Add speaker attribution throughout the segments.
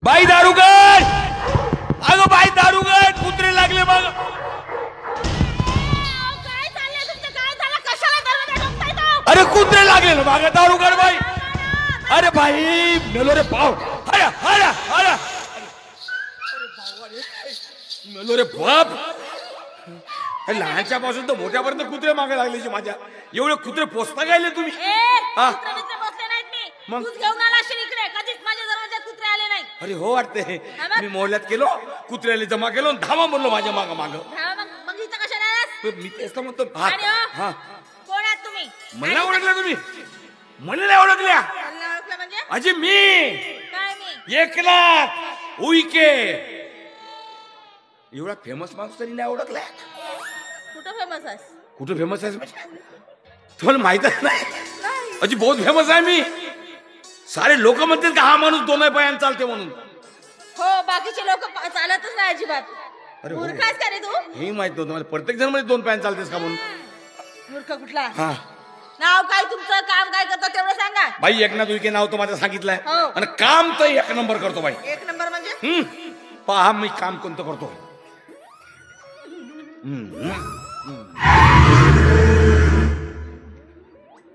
Speaker 1: बाई दारुगड, अगं बाई दारुगड, कुत्रे लागले मग. अरे कुत्रे लागले ना माग दारुगड बाई. अरे बाई मेलो रे पाव. हरा हरा हरा. मेलो रे बाप. लहानच्या पासून तर मोठ्यापर्यंत कुत्रे मागे लागले माझ्या. एवढे कुत्रे पोचता गेले तुम्ही. मग अरे हो वाटते मी मोहल्यात गेलो, कुत्र्याला जमा केलो, धावा म्हणलो माझ्या माग माग. मी तेच म्हणतो. मला ओळखलं तुम्ही? मला नाही ओळखल्या. अजी मी एकनाथ उईके. एवढा फेमस माणूस तरी नाही ओळखला. कुठं फेमस आहेस तुम्हाला माहितच नाही? अजी बहुत फेमस आहे मी. सारे लोक म्हणतात का हा माणूस दोन पायाने चालते म्हणून.
Speaker 2: हो बाकीचे लोक चालतच नाही अजिबात. मूर्ख आहेस का रे तू?
Speaker 1: हे माहित नव्हतं मला. प्रत्येक जण मध्ये दोन पायाने चालतेस का म्हणून.
Speaker 2: मूर्ख कुठला?
Speaker 1: हा
Speaker 2: नाव काय तुमचं, काम काय करतो तेवढं सांगा.
Speaker 1: बाई एकनाथ उईके नाव तर माझं सांगितलंय.
Speaker 2: हो.
Speaker 1: आणि काम तर एक नंबर करतो बाई.
Speaker 2: एक नंबर म्हणजे?
Speaker 1: पहा मी काम कोणतं करतो.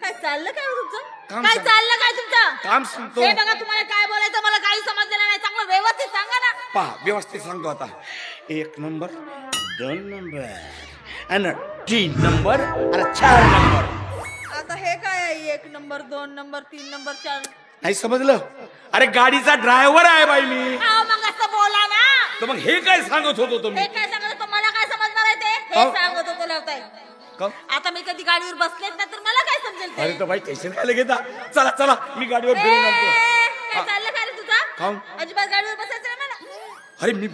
Speaker 2: काय चाललं काय तुमचं?
Speaker 1: काम
Speaker 2: काय
Speaker 1: सांग.
Speaker 2: चाललं काय तुमचं?
Speaker 1: काम सांगतो.
Speaker 2: हे बघा तुम्हाला काय बोलायचं मला काही समजलेलं नाही. चांगलं व्यवस्थित सांगा ना.
Speaker 1: पहा व्यवस्थित सांगतो आता. एक नंबर, दोन नंबर आणि 3 नंबर आणि 4 नंबर.
Speaker 2: आता हे काय आहे? 1 नंबर, 2 नंबर, 3 नंबर, 4.
Speaker 1: नाही समजलं? अरे गाडीचा ड्रायव्हर आहे बाई मी.
Speaker 2: मग असं बोला ना.
Speaker 1: तर मग हे काय सांगत होतो
Speaker 2: हे
Speaker 1: तुम्ही?
Speaker 2: काय सांगत होतो? मला काय समजणार आहे ते? हे सांगत होतो लावताय. आता मी कधी गाडीवर बसलेच ना तर मला काय समजेल ते?
Speaker 1: अरे तर बाई टेन्शन काय घेता. चला चला मी गाडीवर फिरून आणतो.
Speaker 2: काय चाललं काय रे तुझा?
Speaker 1: काहून?
Speaker 2: अजिबात गाडीवर बसायचं नाही मला.
Speaker 1: अरे मी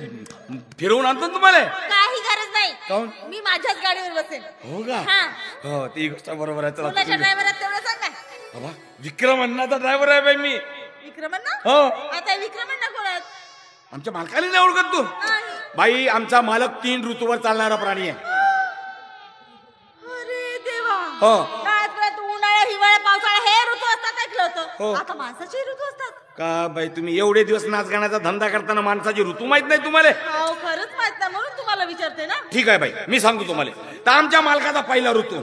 Speaker 1: फिरवून आणतो ना तुम्हाला.
Speaker 2: काही गरज नाही.
Speaker 1: काहून?
Speaker 2: मी माझ्याच गाडीवर बसेन.
Speaker 1: हो का?
Speaker 2: हा.
Speaker 1: हो ती गोष्ट बरोबर आहे. चला
Speaker 2: मुलाच्या ड्रायव्हरात तेवढं सांगा.
Speaker 1: बाबा विक्रम अण्णाचा ड्रायव्हर आहे बाई मी.
Speaker 2: विक्रमण्णा?
Speaker 1: हो.
Speaker 2: आता विक्रमण्णा कोण आहेत?
Speaker 1: आमच्या मालकाला नाही ओळखत तू? बाई आमचा मालक 3 ऋतूवर चालणारा प्राणी आहे.
Speaker 2: अरे देवा.
Speaker 1: हो.
Speaker 2: आजपर्यंत उन्हाळा, हिवाळा, पावसाळा हे ऋतू असतात ऐकलं
Speaker 1: हो.
Speaker 2: होतं. आता माणसाचे ऋतू असतात
Speaker 1: का बाई तुम्ही एवढे दिवस नाचगाण्याचा धंदा करताना माणसाची ऋतू माहित नाही तुम्हाला?
Speaker 2: हो खरंच माहित नाही म्हणून तुम्हाला विचारते ना.
Speaker 1: ठीक आहे बाई मी सांगतो तुम्हाला. तर आमच्या मालकाचा पहिला ऋतू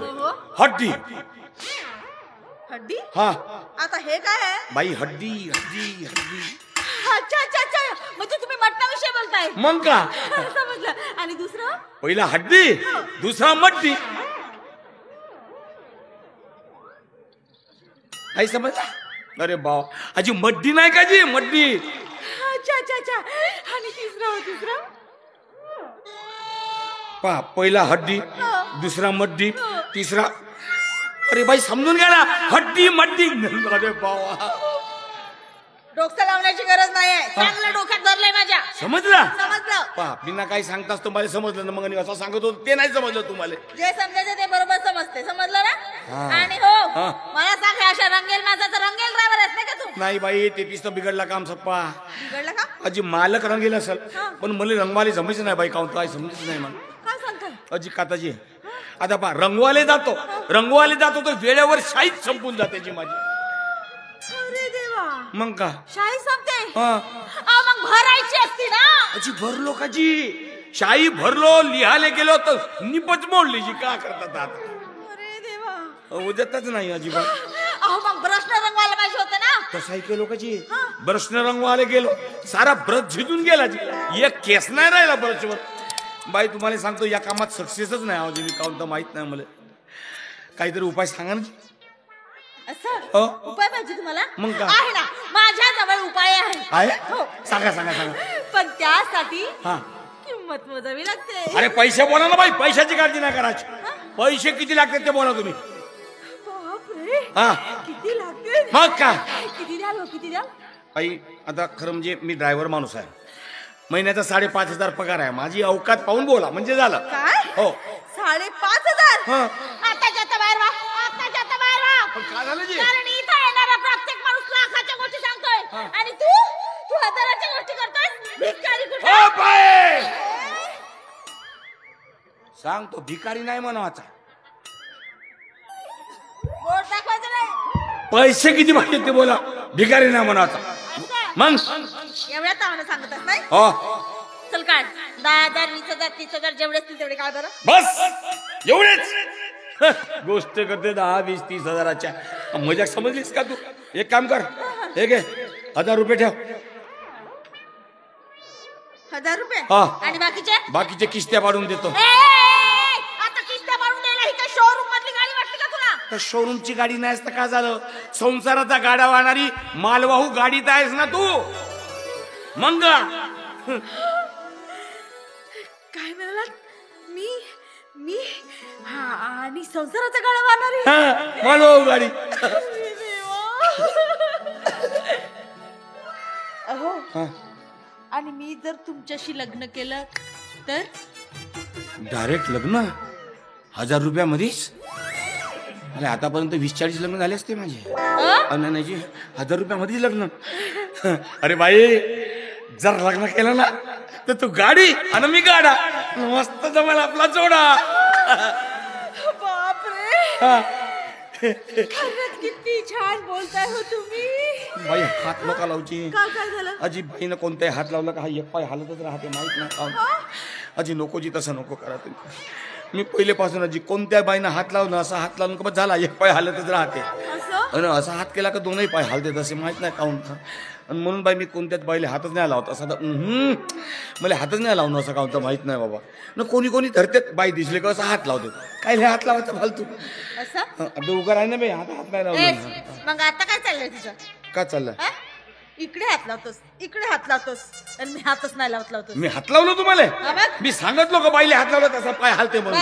Speaker 1: हड्डी.
Speaker 2: हड्डी?
Speaker 1: हा.
Speaker 2: आता हे काय आहे?
Speaker 1: बाई हड्डी हड्डी हड्डी.
Speaker 2: अच्छा अच्छा अच्छा. म्हणजे तुम्ही मटणाविषयी बोलताय?
Speaker 1: मग का?
Speaker 2: समजलं. आणि दुसरं?
Speaker 1: पहिला हड्डी, दुसरा मड्डी. आई समजला? अरे बाव अजी मड्डी नाही का जी? मड्डी.
Speaker 2: अच्छा अच्छा अच्छा. आणि तिसरं?
Speaker 1: पहा पहिला हड्डी, दुसरा मड्डी, तिसरा. अरे बाई समजून घ्या ना. हड्डी मड्डी. अरे बावा
Speaker 2: डोकं लावण्याची गरज नाहीये. चांगलं डोक्यात धरलंय माझ्या.
Speaker 1: समजलं?
Speaker 2: समजलं.
Speaker 1: पहा बिना काही सांगताच तुम्हाला समजलं ना. मग आणि असं सांगत होतो ते नाही समजलं तुम्हाला.
Speaker 2: जे समजायचं ते बरोबर समजते. समजलं ना?
Speaker 1: हा.
Speaker 2: आणि हो
Speaker 1: हा.
Speaker 2: मला सांग हे अशा रंगेल माणसाचा रंगेल ड्रायव्हर आहेस नाही का तू?
Speaker 1: नाही बाई ते पिस्त बिघडला काम सप्पा.
Speaker 2: बिघडलं का?
Speaker 1: अजी मालक रंगेल असेल
Speaker 2: हा.
Speaker 1: पण मला रंगवाले जमायचं नाही बाई. काउंट काय समजत नाही मला.
Speaker 2: काय सांगताय?
Speaker 1: अजी काताजी आता पहा रंगवाले जातो तो वेळेवर शाहीच संपून जाते जी माझी.
Speaker 2: अरे देवा.
Speaker 1: मग का?
Speaker 2: शाही संपते?
Speaker 1: हा.
Speaker 2: मग भरायची असती ना.
Speaker 1: अजी भरलो का जी? शाही भरलो लिहाले गेलो तर निपच मोडली जी. का करतात आता?
Speaker 2: अरे देवा.
Speaker 1: उद्यातच नाही अजिबात.
Speaker 2: मग ब्रश रंगवायला पाहिजे होते ना.
Speaker 1: तसाही केलो का जी? ब्रशने रंगवाले गेलो सारा ब्रश झिजून गेला जी. एक केस नाही राहिला ब्रशवर. बाई तुम्हाला सांगतो या कामात सक्सेसच नाही आहोत मी. काउंट तर माहित नाही मला. काहीतरी उपाय सांगा ना.
Speaker 2: असं
Speaker 1: हो.
Speaker 2: उपाय पाहिजे तुम्हाला?
Speaker 1: मग काय?
Speaker 2: आहे ना माझ्या जवळ उपाय आहे.
Speaker 1: आहे?
Speaker 2: हो.
Speaker 1: सांगा सांगा सांगा.
Speaker 2: पण त्यासाठी
Speaker 1: हा.
Speaker 2: किंमत मोजावी लागते.
Speaker 1: अरे पैसे बोला ना बाई. पैशाची काळजी नाही करायची. पैसे किती लागतात ते बोला तुम्ही.
Speaker 2: बापरे.
Speaker 1: हा.
Speaker 2: किती लागते?
Speaker 1: मग काय?
Speaker 2: किती द्याल? किती द्याल?
Speaker 1: बाई आता खरं म्हणजे मी ड्रायव्हर माणूस आहे. महिन्याचा 5,500 पगार आहे. माझी अवकात पाहून बोला म्हणजे झालं.
Speaker 2: काय?
Speaker 1: हो.
Speaker 2: 5,500?
Speaker 1: हा.
Speaker 2: आताच्या आता बाहेर वा. आताच्या आता बाहेर वा.
Speaker 1: पण काय झालं जी?
Speaker 2: कारण इथं येणारा प्रत्येक माणूस लाखाच्या गोष्टी सांगतोय. आणि तू हजाराच्या गोष्टी करतोय. भिकारी कुठे?
Speaker 1: ओ बाई सांगतो भिकारी नाही म्हणावाचा.
Speaker 2: बोट दाखवायचं नाही.
Speaker 1: पैसे किती पाहिजे ते बोला. भिकारी नाही म्हणावाचा.
Speaker 2: असं?
Speaker 1: मग
Speaker 2: एवढ्या तावनं सांगतच नाही
Speaker 1: हो
Speaker 2: चल काढ 10,000 20,000 30,000 जेवढे असतील तेवढे काढ बरं
Speaker 1: बस एवढेच गोष्ट करते 10 20 30 हजाराच्या मजाक समजलीस का तू एक काम कर हे घे 1000 रुपये ठेव
Speaker 2: 1000 रुपये
Speaker 1: हा.
Speaker 2: आणि
Speaker 1: बाकीचे किस्त्या पाडून देतो
Speaker 2: आता किस्त्या पाडून द्यायला ही काय शोरूम मधली गाडी वाटली का तुला
Speaker 1: तर शोरूमची गाडी नाही असतं का झालं संसाराचा गाडा वाहणारी मालवाहू गाडीत आहेस ना तू मंगा
Speaker 2: काय म्हणालात मी हा आणि संसाराचा गाडा वाहणारी
Speaker 1: मालवाहू गाडी
Speaker 2: अहो
Speaker 1: हा.
Speaker 2: आणि मी जर तुमच्याशी लग्न केलं तर
Speaker 1: डायरेक्ट लग्न 1000 रुपयामध्येच अरे आतापर्यंत 20-40 लग्न झाले असते माझे नाही 1000 रुपयामध्येच लग्न अरे बाई जर लग्न केलं ना तर तू गाडी आणि मी गाडा मस्त जमायला आपला जोडा
Speaker 2: बापरे खरंच किती छान बोलताय हो तुम्ही
Speaker 1: बाई हात नका लावची
Speaker 2: काय झालं
Speaker 1: अजी बाईनं कोणताही हात लावला का हा एक पाय हालतच राहते माहित नाही का अजी नको जी तसं नको करा तुम्ही मी पहिलेपासून अजी कोणत्या बाईनं हात लावणं असा हात लावून का झाला एक पाय हालतच राहते आणि असा हात केला का दोनही पाय हालते तसे माहित नाही काऊन का आणि म्हणून बाई मी कोणत्याच बाईला हातच नाही लावत असा तर मला हातच नाही लावणं असं काऊन तर माहित नाही बाबा न कोणी धरते बाई दिसले का असं हात लावते काय हात लावायचं फालतू
Speaker 2: असं
Speaker 1: उभं राही ना बाई हात नाही लावलं
Speaker 2: मग आता काय चाललंय तुझं
Speaker 1: का चाललं
Speaker 2: इकडे हात लावतोस इकडे हात लावतोस आणि मी हातच नाही लावतोस
Speaker 1: मी हात लावलो तुम्हाला मी सांगितलो का बाईले हात लावला तसा पाय हालते म्हणून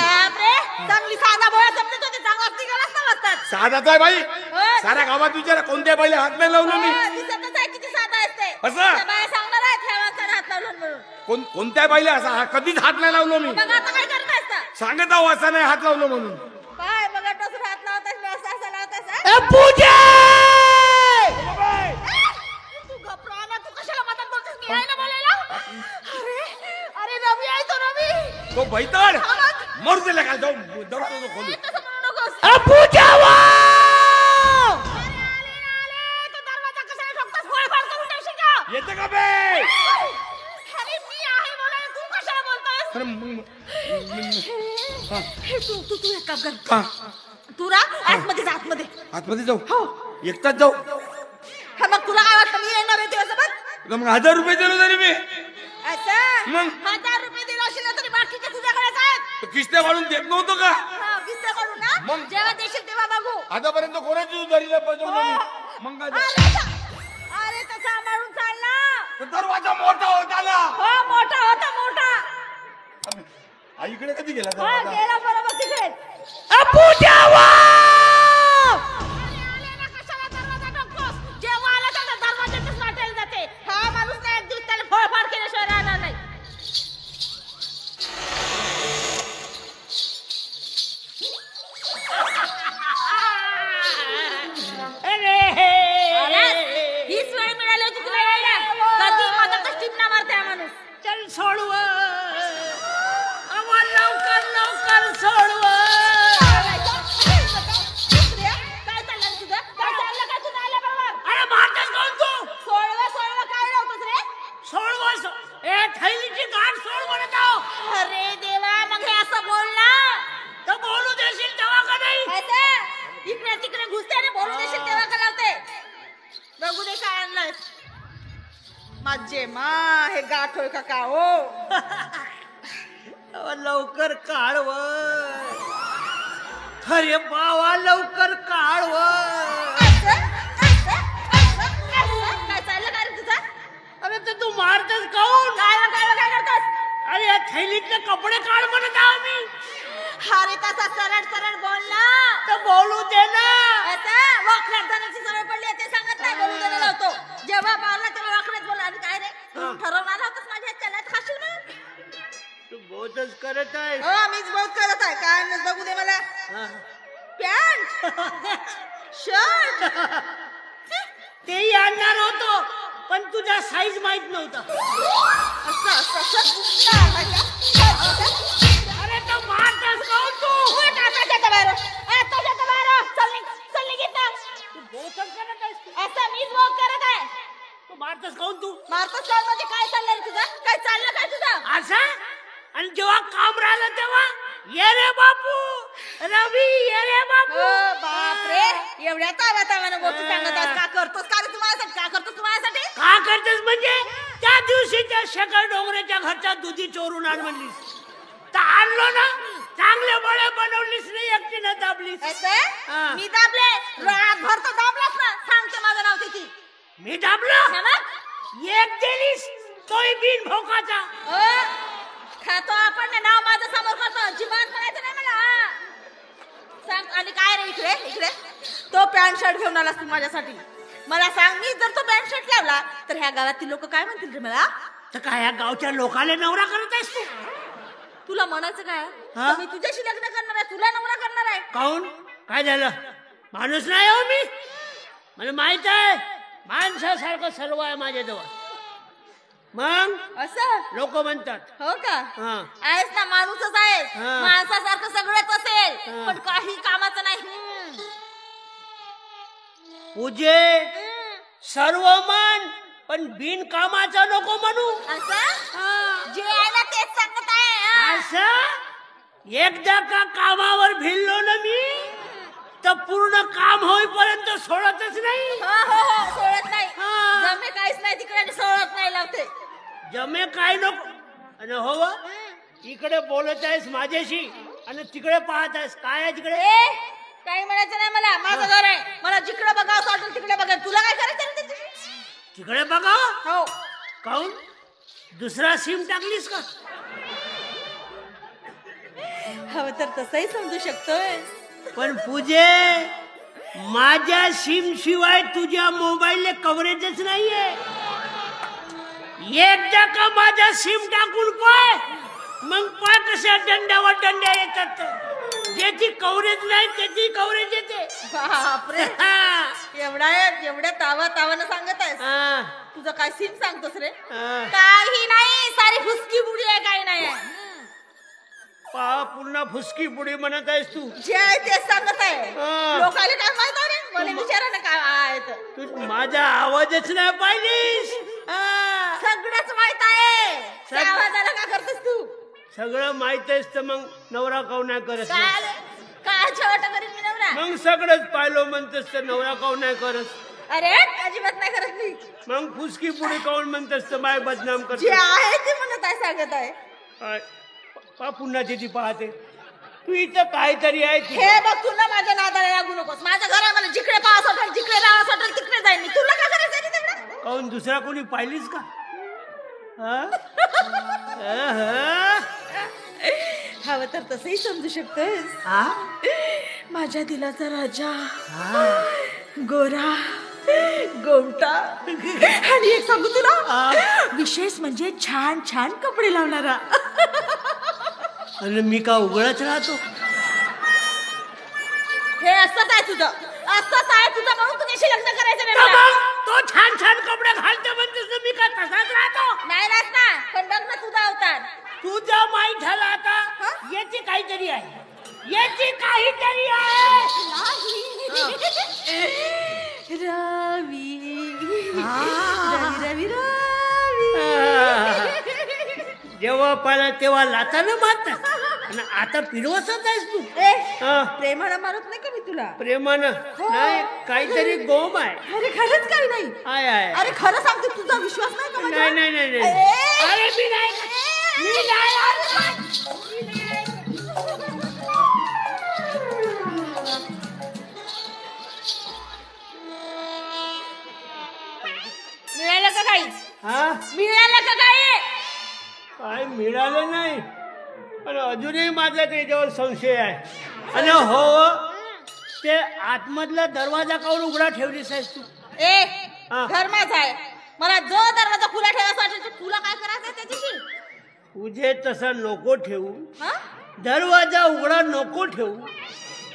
Speaker 2: चांगली साधा बोळा समजत होते चांगला निघालाच ना वाजतात
Speaker 1: साधाच आहे बाई साऱ्या गावात विचारा कोणत्या बाईले हात नाही लावलो मी
Speaker 2: दिसतच आहे किती साधा असते
Speaker 1: असं
Speaker 2: बाया सांगणार आहेत ह्या माणसाने हात लावलं म्हणून
Speaker 1: कोणत्या बाईले असा कधीच हात नाही लावलो मी
Speaker 2: मग आता काय करत असता
Speaker 1: सांगत आहो असा नाही हात लावलो म्हणून
Speaker 2: काय मग टोचून हात लावतास मी असं लावतास तू घबराना तू कशाला मदत बोलतोस मी आहे ना बोलायला अरे रवी आहे तो रवी
Speaker 1: तो बैताड मरू दिला काय जाऊ दरवाजा खोलू
Speaker 2: तसं म्हणू नकोस
Speaker 1: अबू जावा
Speaker 2: आले तो दरवाजा कशाला ठोकतोस फोडफाड करून टाकशील का
Speaker 1: येते का बे
Speaker 2: अरे मी आहे बोलायला तू कशाला बोलतोस
Speaker 1: अरे
Speaker 2: तू एक काम कर
Speaker 1: का
Speaker 2: तू रा आतमध्ये जा
Speaker 1: आतमध्ये जाऊ हो एकटाच जाऊ
Speaker 2: हा मग तुला काय वाटतं मी येणार आहे तुझ्यासोबत
Speaker 1: मग 1000 रुपये दिलो तरी मी
Speaker 2: असं
Speaker 1: मग
Speaker 2: 1000 रुपये दिला असेल तरी बाकीचे तुझ्याकडेच आहेत
Speaker 1: किस्त्या वाढून देत नव्हतो का
Speaker 2: किस्सा करू ना
Speaker 1: मग?
Speaker 2: जेव्हा देशील तेव्हा बघू
Speaker 1: आतापर्यंत कोणाची उधारीला पाहिजे मग
Speaker 2: अरे तर सांभाळून चाल ना
Speaker 1: दरवाजा मोठा होता ना
Speaker 2: हो मोठा होता मोठा
Speaker 1: आईकडे कधी गेला
Speaker 2: गेला बरोबर तिकडे
Speaker 1: अबू जावा
Speaker 2: कशाला दरवाजा ठोकतोस जेव्हा आला तेव्हा दरवाजातच वाटायला जाते हा माणूस नाही एक दिवस त्याला फळफाड केल्याशिवाय राहणार नाही हीच वेळ मिळाली होती तुला यायला कधी मदतच टिपना मारते हा माणूस चल सोडव लवकर लवकर सोडव काय चाललं तुझं काय चाललं काय तुझं आल्याबरोबर अरे मारतेस कोण तू सोडव काय लावतोस रे सोडव ए थैलीची गाठ सोड म्हणत आहो अरे देवा मग हे असं बोल ना तर बोलू देशील तेव्हा का नाही इकडे तिकडे घुसते आणि बोलू देशील तेव्हा का लावते बघू दे काय आणलंस माझे मा हे गाठ होय का हो
Speaker 3: लवकर काढव अरे बावा लवकर काढव
Speaker 2: काय चाललं काय रे तुझं
Speaker 3: अरे तर तू मारतस काऊन
Speaker 2: काय करतोस
Speaker 3: अरे या थैलीतले कपडे काढ म्हणत आहो मी
Speaker 2: अरे तसा सरळ बोल ना
Speaker 3: तर बोलू दे ना
Speaker 2: वाकड्यात जाण्याची सवय पडली आहे ते सांगत नाही बोलू देणार होतो जेव्हा पावला तेव्हा वाकड्यात बोल आणि काय रे ठरवणार होतस माझ्या चॅनल खाशील म्हणून
Speaker 3: तू बोधच करत आहे
Speaker 2: हो मीच बहुत करत आहे काय नाही बघू दे मला पॅन्ट शर्ट
Speaker 3: तेही आणणार होतो पण तुझा साईज माहित नव्हता अरे तो मारतस काऊन तू
Speaker 2: आता बाहेर चल निघित ना
Speaker 3: तू बोधच करत आहेस तू
Speaker 2: असं मीच बहुत करत आहे
Speaker 3: तू मारतस काऊन तू
Speaker 2: मारतोस
Speaker 3: असं आणि जेव्हा काम राहिलं तेव्हा ये रे बापू रवी ये रे बापू
Speaker 2: बापरे एवढ्या ताव्यानं गोष्टी सांगत आहेस. का करतोस का रे तू माझ्यासाठी? का करतोस तू माझ्यासाठी?
Speaker 3: का करतेस म्हणजे त्या दिवशी त्या शेखर डोंगरेच्या घरच्या दुधी चोरून आण म्हणलीस तर आणलो ना. चांगले बळे बनवलीस नाही एकटीनं दाबलीस.
Speaker 2: असं? मी दाबले रातभर तर दाबलास ना. सांगते माझं नाव तिथे.
Speaker 3: मी दाबलो एक दिलीस तोही बिन भोकाचा.
Speaker 2: खातो आपण ना नाव माझं समोर करतो. जिमान म्हणायचं नाही मला. सांग आणि काय रे इकडे इकडे तो पॅन्ट शर्ट घेऊन आलास तू माझ्यासाठी. मला सांग मी जर तो पॅन्ट शर्ट लावला तर ह्या गावातील लोक काय म्हणतील रे मला?
Speaker 3: तर काय ह्या गावच्या लोकांना नवरा करत आहेस तू?
Speaker 2: तुला म्हणायचं काय मी तुझ्याशी लग्न करणार आहे तुला नवरा करणार आहे.
Speaker 3: काऊन काय झालं? माणूस नाही हो मी. मला माहित आहे माणसासारखं सर्व आहे माझ्याजवळ. मग
Speaker 2: असं
Speaker 3: लोक म्हणतात.
Speaker 2: हो का? आहेस ना माणूसच आहेस. माणसासारखं सगळंच असेल पण काही कामाचं नाही.
Speaker 3: पूजे सर्व मान पण बिन कामाचं नको म्हणू.
Speaker 2: असं जे आहे ना तेच सांगत आहे.
Speaker 3: असं एकदा का कामावर भिडलो ना मी तर पूर्ण काम होईपर्यंत सोडतच नाही.
Speaker 2: हो सोडत नाही. जमे काहीच नाही तिकडे सोडत नाही लावते.
Speaker 3: जमे काय नको. आणि हो इकडे बोलत आहेस माझ्याशी आणि तिकडे पाहत आहेस काय आहे तिकडे?
Speaker 2: काही म्हणायचं नाही मला. माझं घर आहे. मला जिकडे बघावं वाटेल तिकडे बघा. तुला काय करायचं?
Speaker 3: तिकडे बघा.
Speaker 2: हो.
Speaker 3: काऊन दुसरा सिम टाकलीस का?
Speaker 2: हवं तर तसंही समजू शकतोय.
Speaker 3: पण पूजे माझ्या सिम शिवाय तुझ्या मोबाईलला कव्हरेजच नाहीये. एकदा का माझा सिम टाकून पाय मग पाय कशा दंडावर दंड्या येतात. ज्याची कव्हरेज नाही त्याची कव्हरेज येते.
Speaker 2: बापरे एवढ्या तावानं सांगत आहेस. तुझं काय सिम सांगतोस रे? काही नाही सारी फुसकी बुडी आहे. काही नाही
Speaker 3: पुन्हा फुसकी पुढे म्हणत आहेस तू.
Speaker 2: जे आहे तेच सांगत आहे. लोकांना काय माहित आहे? मला विचारा ना काय आहे.
Speaker 3: तू माझा आवाजच नाही पाहिलीस.
Speaker 2: सगळंच माहित आहे. आवाजाला काय करतोस तू?
Speaker 3: सगळं माहित आहेस तर मग नवरा काऊन नाही करत?
Speaker 2: काय छोटा करीन मी नवरा?
Speaker 3: मग सगळंच पाहिलं म्हणतेस तर नवरा काऊन नाही करत?
Speaker 2: अरे अजिबात नाही करत मी.
Speaker 3: मग फुसकी पुढे काऊन म्हणतेस तर माय बदनाम करत?
Speaker 2: जे आहे ते म्हणत आहे सांगत आहे.
Speaker 3: पुन्हा तिथे पाहते तू इथं काहीतरी आहे.
Speaker 2: हे बघ तू ना माझ्या नादाला लागू नकोस. माझं घर आहे. मला जिकडे पाहावं वाटेल जिकडे राहावं वाटेल तिकडे जाईन मी. तुला काय करायचं तिकडे?
Speaker 3: काऊन दुसरा कोणी पाहिलीस का?
Speaker 2: हवं तर तसंही समजू शकतोस. माझ्या दिलाचा राजा गोरा गोमटा आणि एक सांगू तुला विशेष म्हणजे छान छान कपडे लावणारा.
Speaker 3: आणि मी का उघडच राहतो?
Speaker 2: हे असंच आहे तुझं. असंच आहे तुझं म्हणून तुझ्याशी लग्न करायचं नाही मला.
Speaker 3: तो छान छान कपडे घालतो म्हणतेस मी का तसाच राहतो?
Speaker 2: नाही ना पण बघ ना तुझा अवतार.
Speaker 3: तुझा माहीत झाला आता. याची काहीतरी आहे. याची काहीतरी आहे.
Speaker 2: रवी रवी रवी
Speaker 3: जेव्हा पाहिलं तेव्हा लातानं मारतात आणि आता पिरवसत आहेस तू.
Speaker 2: प्रेमानं मारत नाही का मी तुला?
Speaker 3: प्रेमानं नाही काहीतरी गोम आहे.
Speaker 2: अरे खरंच काही नाही.
Speaker 3: आहे.
Speaker 2: अरे खरं सांगते तुझा विश्वास नाही का?
Speaker 3: नाही. अरे मी नाही.
Speaker 2: मिळालं का काही? मिळालं का काही?
Speaker 3: काय मिळालं नाही पण अजूनही माझा त्याच्यावर संशय आहे. आणि हो ते आतमधला दरवाजा काऊन उघडा ठेवलीस आहेस तू?
Speaker 2: घर माझा आहे. मला जो दरवाजा खुला ठेवायचा वाटेल तुला काय करायचं त्याच्याशी?
Speaker 3: तुझे तसं नको ठेवू. दरवाजा उघडा नको ठेवू.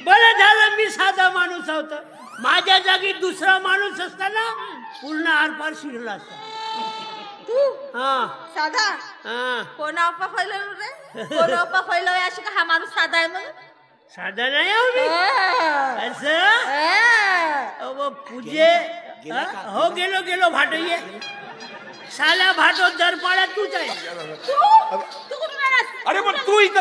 Speaker 3: बरं झालं मी साधा माणूस होता. माझ्या जागी दुसरा माणूस असताना पूर्ण आरपार शिरला असता.
Speaker 2: तू साधा कोण अप्पा फैलव रे? कोण अप्पा फैलव अशी का? हा माणूस साधा आहे म्हणून?
Speaker 3: साधा नाही हो मी. असं पूजे हो गेलो भाटो ये साला भाटो दर पाड्यात तूच आहे.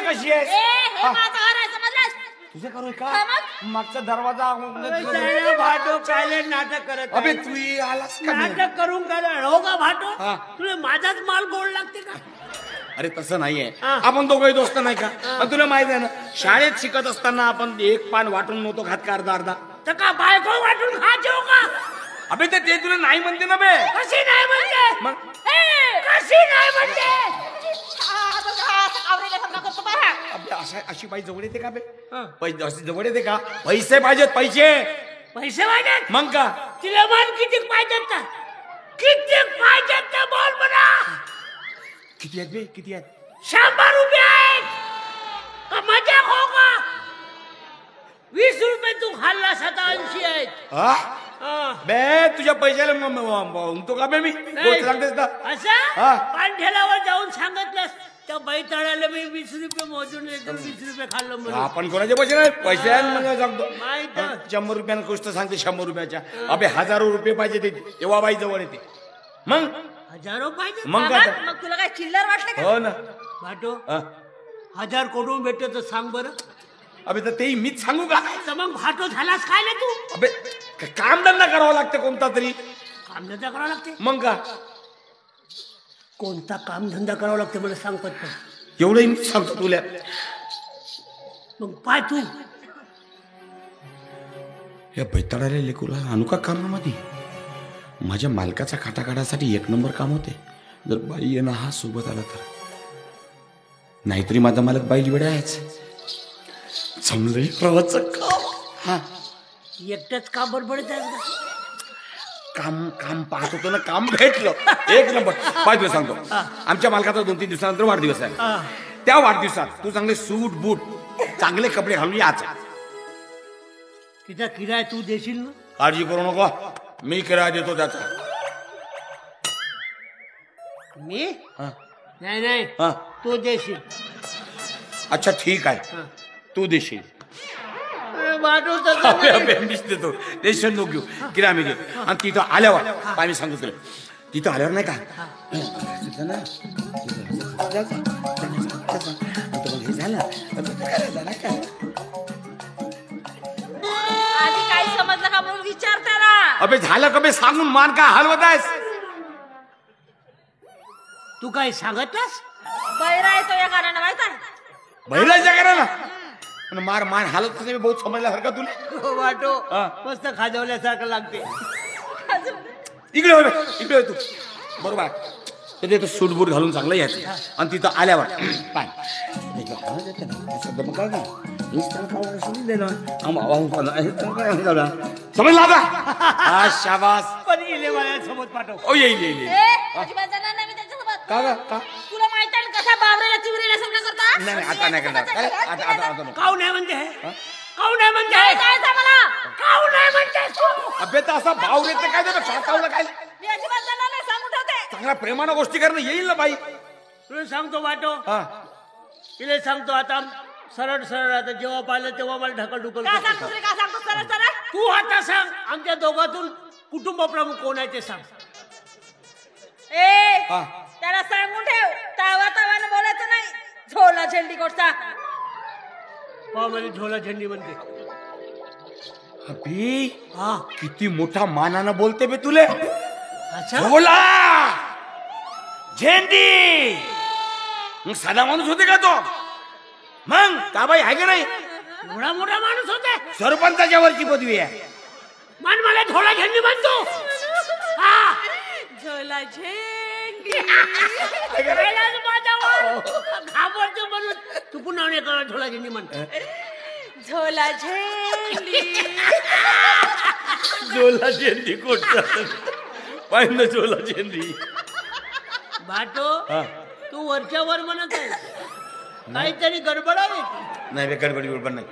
Speaker 1: कशी आहेस
Speaker 2: हे
Speaker 1: हा,
Speaker 2: माझं घर आहे समजलंस?
Speaker 1: तुझं करू का
Speaker 2: हा, मग?
Speaker 1: मागचा दरवाजा
Speaker 3: जायला भाटो काय नाटक करत
Speaker 1: अबे
Speaker 3: आहे?
Speaker 1: तू आलास का नाही?
Speaker 3: नाटक करून काय हो का भाटो
Speaker 1: हा.
Speaker 3: तुला माझाच माल गोड लागते का?
Speaker 1: अरे तसं नाहीये
Speaker 3: हा.
Speaker 1: आपण दोघंही दोस्त नाही का पण तुला माहित आहे ना शाळेत शिकत असताना आपण एक पान वाटून नव्हतो खात का अर्धा अर्धा
Speaker 3: तर का बायको वाटून खाजो का?
Speaker 1: अबे ते तुला नाही म्हणते ना बे
Speaker 3: कशी नाही म्हणते?
Speaker 1: मग
Speaker 2: हे!
Speaker 3: कशी नाही म्हणते?
Speaker 2: असं आवरेल्यासारखं करतो बरं.
Speaker 1: अबे अशी बाई जवळ येते का बे
Speaker 3: हा.
Speaker 1: अशी जवळ येते का पैसे पाहिजेत पैसे
Speaker 3: पैसे पाहिजेत?
Speaker 1: मग का
Speaker 3: तिला मान किती पाहिजेत का? किती पाहिजेत ते बोल म्हणा.
Speaker 1: किती आहेत बे किती आहेत
Speaker 3: 100 रुपये आहेत का मजाक हो का? 20 रुपये तू खाल्ला 87 आहेत.
Speaker 1: हा
Speaker 3: हा.
Speaker 1: बे तुझ्या पैशाला तो का बे मी गोष्ट सांगतेस ना
Speaker 3: असं
Speaker 1: हा.
Speaker 3: पाणठेलावर जाऊन सांगितलंस त्या बैताळाला मी 20 रुपये मोजून देतो 20 रुपये खाल्लं म्हणून.
Speaker 1: आपण कोणाचे पैसे नाही पैसे आहेत म्हणजे सांगतो
Speaker 3: माहित.
Speaker 1: 100 रुपयानं गोष्ट सांगते 100 रुपयाच्या अबे हजारो रुपये पाहिजे ते तेव्हा बाई जवळ येते मग
Speaker 3: हजारो पाहिजे.
Speaker 1: मग
Speaker 2: बाबा,
Speaker 1: काय
Speaker 2: मग तुला काय चिल्लर वाटले का?
Speaker 1: हो ना
Speaker 3: भाटो
Speaker 1: हा.
Speaker 3: 1000 कोटून भेटत तर सांग बरं.
Speaker 1: अबे तर तेही मीच सांगू का
Speaker 3: तर मग भाटो झालास काय ना तू?
Speaker 1: अबे कामधंदा करावा लागतं कोणता तरी
Speaker 3: कामधंदा करावा लागते.
Speaker 1: मग का
Speaker 3: कोणता कामधंदा करावा लागते मला सांग पटकन.
Speaker 1: एवढंही मीच सांगतो तुला
Speaker 3: मग पाय तू.
Speaker 1: या बैताडाला लेकूला आणू का कामामध्ये माझ्या मालकाचा खाटा काढासाठी एक नंबर काम होते जर बाई येणं हा सोबत आला तर नाहीतरी माझा मालक बाई वेळ आहेच समजलं प्रवाचं काम हा
Speaker 3: एकटंच का बडबडत आहेस का?
Speaker 1: काम काम पाहत होतो ना काम भेटलं एक नंबर पाय तुला सांगतो आमच्या मालकाचा 2-3 दिवसानंतर वाढदिवस आहे
Speaker 3: हा.
Speaker 1: त्या वाढदिवसात तू चांगले सूट बूट चांगले कपडे घालून याचा
Speaker 3: तिचा किराया तू देशील ना?
Speaker 1: काळजी करू नको मी किराया देतो त्याचा
Speaker 3: मी
Speaker 1: हा.
Speaker 3: नाही नाही
Speaker 1: हा.
Speaker 3: तू देशील.
Speaker 1: अच्छा ठीक आहे
Speaker 3: हा.
Speaker 1: तू देशील
Speaker 3: अरे भाटो तसं
Speaker 1: अबे,
Speaker 3: नाही.
Speaker 1: अबे, मीच देतो टेन्शन नको घेऊ किराया मी घेऊ आणि तिथं आल्यावर काय मी सांगतो तुला तिथं आल्यावर नाही का तिथं ना, तिथं मग हे झालं
Speaker 2: आधी काही समजलं का म्हणून विचारता ना.
Speaker 1: अबे झालं का बे सांगून मान का हलवत आहेस
Speaker 3: तू काय सांगतलास?
Speaker 2: बैरा येतो या कारणानं माहित आहे?
Speaker 1: बहिराच्या करायला पण मार मान हालत नाही बहुत समजल्यासारखा तुला
Speaker 3: वाटो
Speaker 1: हा.
Speaker 3: मस्त खाजवल्यासारखं लागते.
Speaker 1: इकडे हो बे, इकडे हो तू बरोबर आहे. तर तिथं सूट बूट घालून चांगलं यायचं आणि तिथं आल्यावर पाय समजला आता हा शाबास
Speaker 3: पण इले माझ्यासोबत पाठव.
Speaker 1: ओ येईल येईल येईल.
Speaker 2: अजिबात जाणार नाही मी त्याच्यासोबत.
Speaker 1: का ग का
Speaker 2: तुला माहित आहे ना कसा बावरेला चिवरेला समजा करता?
Speaker 1: नाही नाही आता नाही करणार अरे, आता नको.
Speaker 3: काऊ नाही म्हणते हे? काऊ नाही म्हणते
Speaker 2: काय
Speaker 3: हे?
Speaker 2: जायचं मला?
Speaker 3: काऊ नाही म्हणते तू?
Speaker 1: अबे तर असा भाव रेत काय देतो छातावलं काय
Speaker 2: मी अजिबात जाणार नाही सांगून ठेवते.
Speaker 1: चांगल्या प्रेमानं गोष्टी करणं येईल ना बाई
Speaker 3: तुला सांगतो वाटो
Speaker 1: हा
Speaker 3: तिला सांगतो आता सरळ सरळ आता जेव्हा पाहिलं तेव्हा मला ढकल ढुकल
Speaker 2: का सांगतो रे, का सांगतो सरळ सरळ?
Speaker 3: तू आता सांग आमच्या दोघातून कुटुंब प्रमुख कोण आहे ते सांग.
Speaker 2: ए
Speaker 1: हा.
Speaker 2: त्याला सांगून ठेव तावा तावानं बोलायचं नाही. झोला झेंडी कोटचा.
Speaker 3: पावामध्ये झोला झेंडी म्हणते.
Speaker 1: अबे
Speaker 3: हा
Speaker 1: किती मोठा मानानं बोलते बे तुले
Speaker 3: अच्छा
Speaker 1: बोला झेंडी मग साधा माणूस होते का तो मग का बाई आहे का नाही
Speaker 3: एवढा मोठा माणूस होते.
Speaker 1: सरपंचाच्या वरची पदवी आहे
Speaker 3: मान मला झोला झेंडी म्हणतो. हा
Speaker 2: झोला झेंडी.
Speaker 3: पहिलाच माझ्यावर घाबरतो म्हणून तू पुन्हा नाही करा झोला झेंडी म्हणतो.
Speaker 2: झोला झेंडी.
Speaker 1: झोला झेंडी कोणता पाहिलं झोला झेंडी
Speaker 3: भाटो
Speaker 1: हा.
Speaker 3: तू वरच्या वर म्हणत आहे काहीतरी गडबड आहे.
Speaker 1: नाही बे गडबडी बरोबर नाही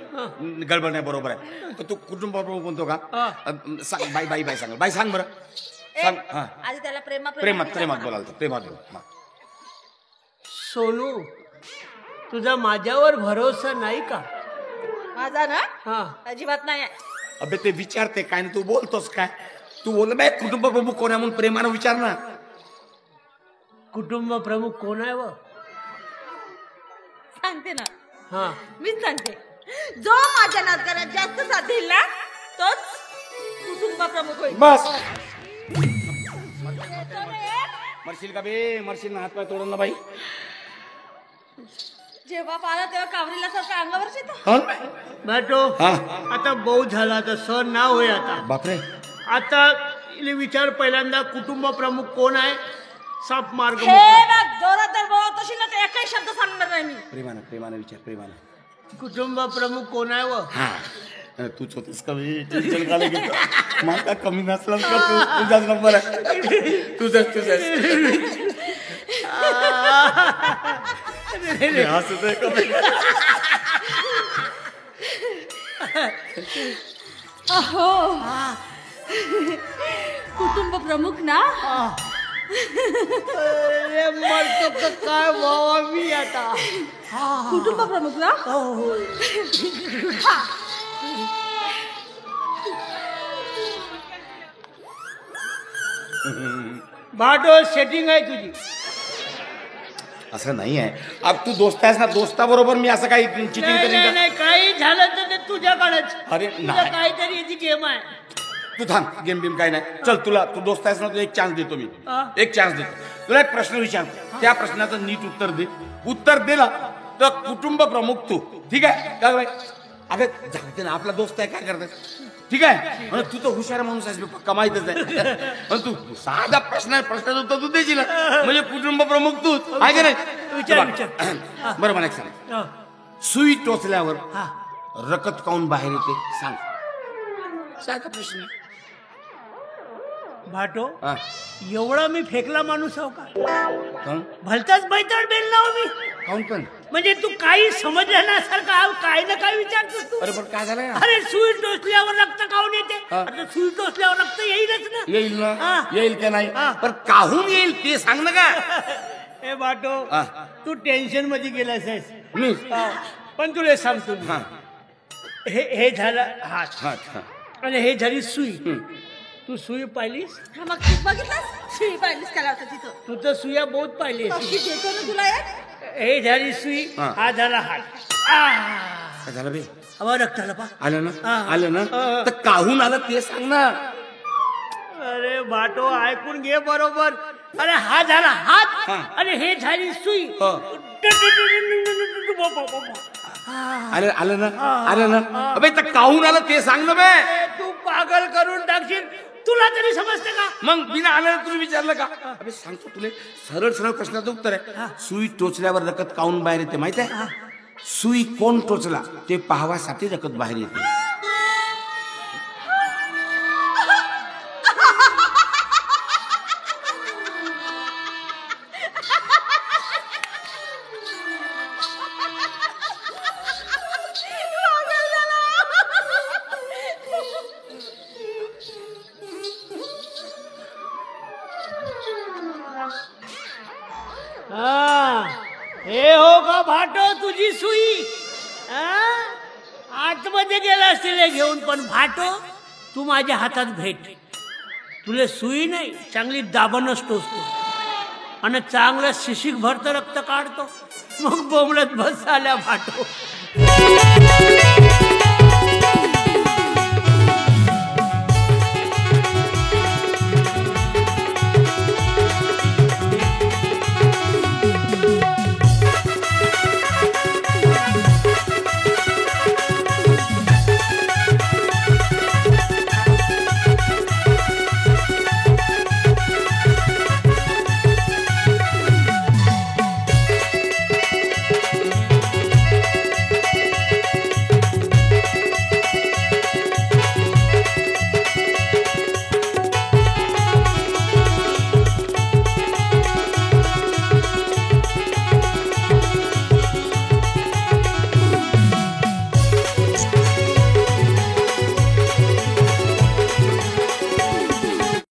Speaker 1: गडबड नाही बरोबर आहे तर तू कुटुंब प्रमुख म्हणतो का
Speaker 3: हा.
Speaker 1: सांग बाई बाई बाई सांग बाई सांग बरं सांग हा
Speaker 2: आधी त्याला प्रेमात
Speaker 1: प्रेमात प्रेमात बोलाल प्रेमात बोल
Speaker 3: सोनू तुझा माझ्यावर भरोसा नाही का?
Speaker 2: माझा ना
Speaker 3: हा
Speaker 2: अजिबात नाही आहे.
Speaker 1: अबे ते विचारते काय ना तू बोलतोस काय तू बोल बाय कुटुंब प्रमुख कोण आहे म्हणून प्रेमानं विचार ना
Speaker 3: कुटुंब प्रमुख कोण आहे व?
Speaker 2: सांगते ना
Speaker 3: हा
Speaker 2: मीच सांगते, जो माझ्या नातगाला जास्त साथ देईल ना तोच कुटुंब प्रमुख होईल.
Speaker 1: बस मरशील का बे, मरशील ना, हात पाय तोडून ना बाई.
Speaker 2: जेव्हा पाहिला तेव्हा कावरीला सारखं अंगावरच येतं.
Speaker 3: बाटो
Speaker 1: हा.
Speaker 3: आता बहुत झाला, आता सण ना होय. आता
Speaker 1: बापरे,
Speaker 3: आता इले विचार पहिल्यांदा कुटुंब प्रमुख कोण आहे. साप मार्ग
Speaker 2: हे बघ, जोरात जर बोलत असेल ना तर एकही शब्द सांगणार नाही मी.
Speaker 1: प्रेमानं प्रेमानं विचार, प्रेमानं.
Speaker 3: कुटुंब प्रमुख कोण आहे व
Speaker 1: हा तूच होतीस का बे, टेन्शन का घेतो. मला कमी नसलास का तू, तुझाच नंबर आहे. तुझाच हसत आहे का बे?
Speaker 2: अहो कुटुंब प्रमुख ना.
Speaker 3: अरे मरतो का काय व्हावा मी आता.
Speaker 2: कुटुंब प्रमुख ना.
Speaker 3: भाटो सेटिंग आहे तुझी.
Speaker 1: असं नाही आहे. अब तू दोस्त आहेस ना, दोस्ताबरोबर मी असं काही चिटिंग
Speaker 3: नाही
Speaker 1: करीन का?
Speaker 3: नाही, काही झालं तर ते तुझ्याकडेच.
Speaker 1: अरे
Speaker 3: तुझं
Speaker 1: नाही.
Speaker 3: काहीतरी याची गेम आहे.
Speaker 1: तू थांब, गेम बिम काय नाही. चल, तुला तू दोस्त आहेस ना, तुला एक चान्स देतो मी.
Speaker 3: हा.
Speaker 1: एक चान्स देतो तुला. एक प्रश्न विचारतो, त्या प्रश्नाचं नीट उत्तर दे. उत्तर दिला तर कुटुंब प्रमुख तू. ठीक आहे का बाई? अगं जाऊ दे ना, आपला दोस्त आहे, काय करतात. ठीक आहे, म्हणजे तू तर हुशार माणूस आहेस, पक्का माहितच आहे. पण तू साधा प्रश्नाचं उत्तर तू देशील ना, म्हणजे कुटुंब प्रमुख तू आहे का नाही.
Speaker 3: विचार,
Speaker 1: बघ.
Speaker 3: विचार.
Speaker 1: बरं, मला एक सांग.
Speaker 3: हा.
Speaker 1: सुई टोचल्यावर
Speaker 3: हा.
Speaker 1: रकत काऊन बाहेर येते, सांग. साधा प्रश्न.
Speaker 3: भाटो
Speaker 1: हा.
Speaker 3: एवढा मी फेकला माणूस आहो का.
Speaker 1: काऊन
Speaker 3: भलताच बैतड बेल ना मी.
Speaker 1: काऊन पण.
Speaker 3: म्हणजे तू काही समजलं नसारखं आहो, काय ना काय विचारतो तू.
Speaker 1: अरे पण काय झालं.
Speaker 3: अरे सुई टोचल्यावर रक्त काऊन येते.
Speaker 1: हा.
Speaker 3: आता सुई टोचल्यावर रक्त येईलच ना.
Speaker 1: येईल ना,
Speaker 3: हा.
Speaker 1: येईल का नाही.
Speaker 3: हा.
Speaker 1: पण काहून येईल ते सांग ना का.
Speaker 3: ए बाटो
Speaker 1: हा.
Speaker 3: तू टेन्शन मध्ये गेलास आहेस.
Speaker 1: मी
Speaker 3: हा. पण तुला सांगतो मी.
Speaker 1: हा
Speaker 3: हे झालं हात
Speaker 1: हा हा.
Speaker 3: आणि हे झाली सुई. तू सुई पाहिलीस.
Speaker 2: हा, मग बघितलं शिळी पाहिलीस का लावता तिथं.
Speaker 3: तू तर सुया बहुत पाहिलीस.
Speaker 2: कशी देतो ना तुला यार.
Speaker 3: हे झाली सुई.
Speaker 1: हा.
Speaker 3: हा झाला हात.
Speaker 1: काय झालं बे.
Speaker 3: हवा रक्त आलं पा.
Speaker 1: आलं ना,
Speaker 3: हा.
Speaker 1: आलं ना.
Speaker 3: हा.
Speaker 1: तर काहून आलं ते सांग ना.
Speaker 3: अरे बाटो ऐकून घे बरोबर. अरे हा झाला हात
Speaker 1: हा.
Speaker 3: आणि हे झाली सुई.
Speaker 1: हा. आलं, आलं ना, आलं ना. अबे तर काहून आलं ते सांग ना बे.
Speaker 3: ए, तू पागल करून टाकशील. तुला तरी समजते का.
Speaker 1: मग बिना आलं तुम्ही विचारलं का. अबे सांगतो तुला, सरळ सरळ प्रश्नाचं उत्तर आहे. सुई टोचल्यावर रकत काहून बाहेर येते माहित आहे. सुई कोण टोचला ते पाहावासाठी रकत बाहेर येते.
Speaker 3: हे हो का भाटो तुझी सुई. आतमध्ये गेला असतील हे घेऊन. पण भाटो तू माझ्या हातात भेट. तुले सुई नाही, चांगली दाबणच टोचतो आणि चांगलं शिशिक भरतं रक्त काढतो. मग बोंबलत बस आल्या भाटो.